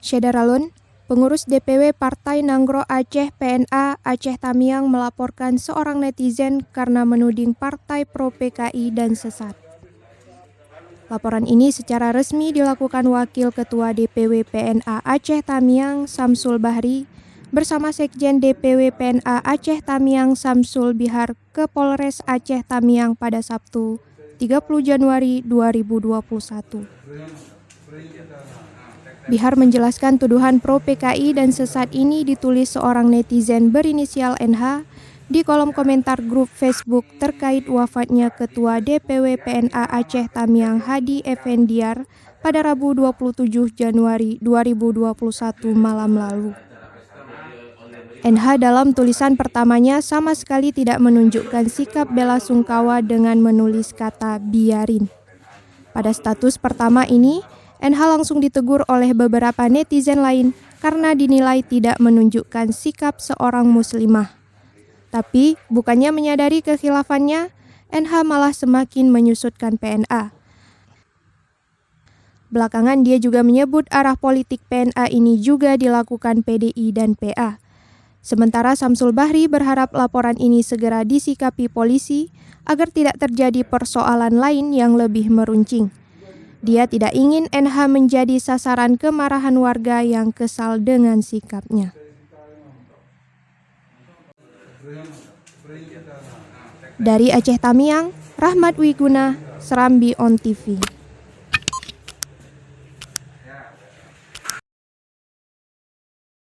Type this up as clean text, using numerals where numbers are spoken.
Syedaralun, pengurus DPW Partai Nanggro Aceh PNA Aceh Tamiang melaporkan seorang netizen karena menuding partai pro PKI dan sesat. Laporan ini secara resmi dilakukan Wakil Ketua DPW PNA Aceh Tamiang Samsul Bahri bersama Sekjen DPW PNA Aceh Tamiang Samsul Bihar ke Polres Aceh Tamiang pada Sabtu 30 Januari 2021. Bihar menjelaskan tuduhan pro PKI dan sesat ini ditulis seorang netizen berinisial NH di kolom komentar grup Facebook terkait wafatnya Ketua DPW PNA Aceh Tamiang Hadi Effendiar pada Rabu 27 Januari 2021 malam lalu. NH dalam tulisan pertamanya sama sekali tidak menunjukkan sikap bela sungkawa dengan menulis kata biarin. Pada status pertama ini, NH langsung ditegur oleh beberapa netizen lain karena dinilai tidak menunjukkan sikap seorang muslimah. Tapi, bukannya menyadari kekhilafannya, NH malah semakin menyusutkan PNA. Belakangan dia juga menyebut arah politik PNA ini juga dilakukan PDI dan PA. Sementara Samsul Bahri berharap laporan ini segera disikapi polisi agar tidak terjadi persoalan lain yang lebih meruncing. Dia tidak ingin NH menjadi sasaran kemarahan warga yang kesal dengan sikapnya. Dari Aceh Tamiang, Rahmat Wiguna, Serambi On TV.